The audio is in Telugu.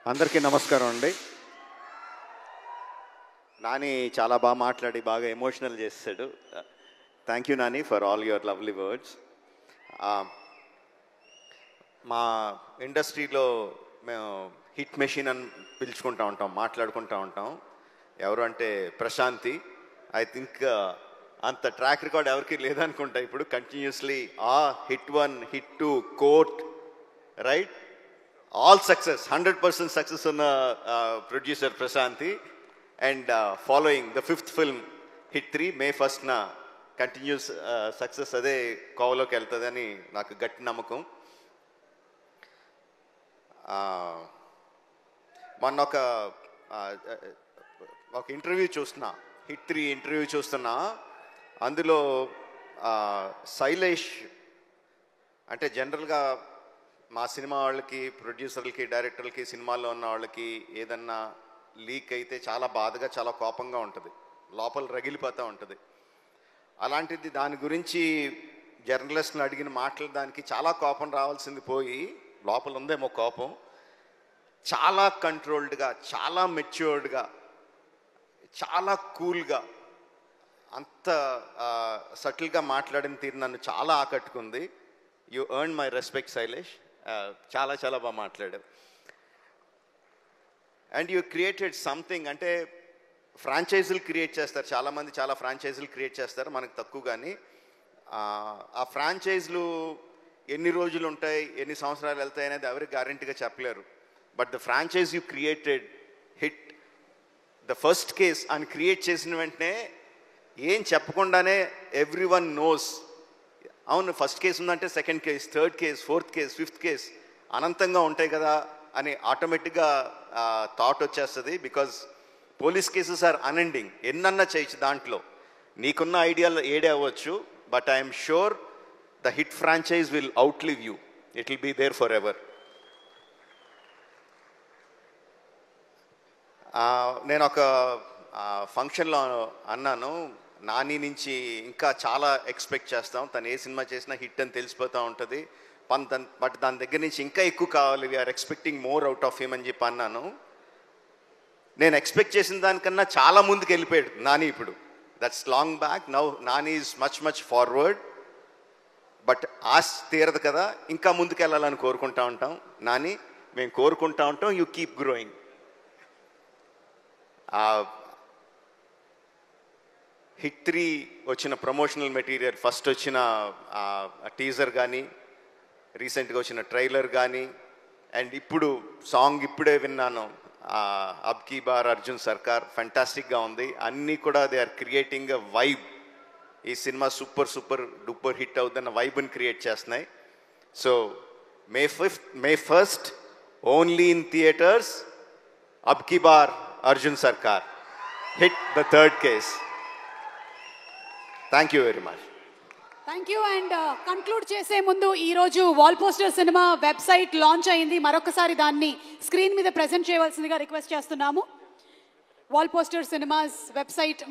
అందరికీ నమస్కారం అండి. నాని చాలా బాగా మాట్లాడి బాగా ఎమోషనల్ చేశాడు. Thank you Nani for all your lovely words. మా ఇండస్ట్రీలో మేము హిట్ మెషిన్ అని పిలుచుకుంటూ ఉంటాం, మాట్లాడుకుంటూ ఉంటాం. ఎవరు అంటే ప్రశాంతి. ఐ థింక్ అంత ట్రాక్ రికార్డ్ ఎవరికి లేదనుకుంటా. ఇప్పుడు continuously hit 1, hit 2, court, right, all success, 100% success on the producer Prashanthi, and following the 5th film hit 3 May 1st na continuous success ade kavaloki veltadani naaku gatti namakam. మొన్న ఒక ఇంటర్వ్యూ చూస్తున్నా, హిట్ 3 ఇంటర్వ్యూ చూస్తున్నా. అందులో శైలేష్ అంటే జనరల్గా మా సినిమా వాళ్ళకి, ప్రొడ్యూసర్లకి, డైరెక్టర్లకి, సినిమాల్లో ఉన్న వాళ్ళకి ఏదన్నా లీక్ అయితే చాలా బాధగా, చాలా కోపంగా ఉంటుంది, లోపల రగిలిపోతూ ఉంటుంది. అలాంటిది దాని గురించి జర్నలిస్ట్ని అడిగిన మాటలు దానికి చాలా కోపం రావాల్సింది పోయి లోపల ఉందేమో కోపం. చాలా కంట్రోల్డ్గా, చాలా మెచ్యూర్డ్గా, చాలా కూల్గా, అంత సటిల్గా మాట్లాడిన తీరు నన్ను చాలా ఆకట్టుకుంది. You earn my respect Shailesh. చాలా చాలా బాగా మాట్లాడావు. And you created something. అంటే ఫ్రాంచైజీలు క్రియేట్ చేస్తారు చాలామంది, చాలా ఫ్రాంచైజీలు క్రియేట్ చేస్తారు, మనకు తక్కువ. కానీ ఆ ఫ్రాంచైజీలు ఎన్ని రోజులు ఉంటాయి, ఎన్ని సంవత్సరాలు వెళ్తాయి అనేది ఎవరికి గ్యారెంటీగా చెప్పలేరు. But the franchise you created hit the first case అని క్రియేట్ చేసిన వెంటనే ఏం చెప్పకుండానే ఎవ్రీ వన్ నోస్, అవును ఫస్ట్ కేసు ఉందంటే second case, third case, fourth case, fifth case అనంతంగా ఉంటాయి కదా అని ఆటోమేటిక్గా థాట్ వచ్చేస్తుంది. Because police cases are unending. ఎన్నన్నా చేయొచ్చు, దాంట్లో నీకున్న ఐడియాలు ఏడే అవ్వచ్చు. But I'm sure the hit franchise will outlive you. It will be there forever. నేను ఒక ఫంక్షన్లో అన్నాను, నాని నుంచి ఇంకా చాలా ఎక్స్పెక్ట్ చేస్తాం, తను ఏ సినిమా చేసినా హిట్ అని తెలిసిపోతూ ఉంటుంది, బట్ దాని దగ్గర నుంచి ఇంకా ఎక్కువ కావాలి, we're expecting more out of him అని చెప్పి అన్నాను. నేను ఎక్స్పెక్ట్ చేసిన దానికన్నా చాలా ముందుకు వెళ్ళిపోయాడు నాని ఇప్పుడు. That's long back. Now Nani is much much forward. But ఆశ తీరదు కదా, ఇంకా ముందుకు వెళ్ళాలని కోరుకుంటా ఉంటాం. నాని, మేము కోరుకుంటా ఉంటాం, యూ కీప్ గ్రోయింగ్. హిట్ 3 వచ్చిన ప్రమోషనల్ మెటీరియల్, ఫస్ట్ వచ్చిన టీజర్ కానీ, రీసెంట్గా వచ్చిన ట్రైలర్ కానీ, అండ్ ఇప్పుడు సాంగ్ ఇప్పుడే విన్నాను, అబ్ కీ బార్ అర్జున్ సర్కార్, ఫెంటాస్టిక్గా ఉంది. అన్నీ కూడా they are creating a vibe. ఈ cinema super super duper hit అవుతున్న వైబ్ని క్రియేట్ చేస్తున్నాయి. So May 1st only in theatres, అబ్ కీ బార్ Arjun Sarkar, hit the third case. Thank you very much. Thank you. And conclude చేసే ముందు ఈరోజు wall poster cinema website launch అయింది. మరొకసారి దాన్ని స్క్రీన్ మీద ప్రెజెంట్ చేయవలసిందిగా రిక్వెస్ట్ చేస్తున్నాము. Wall poster cinemas website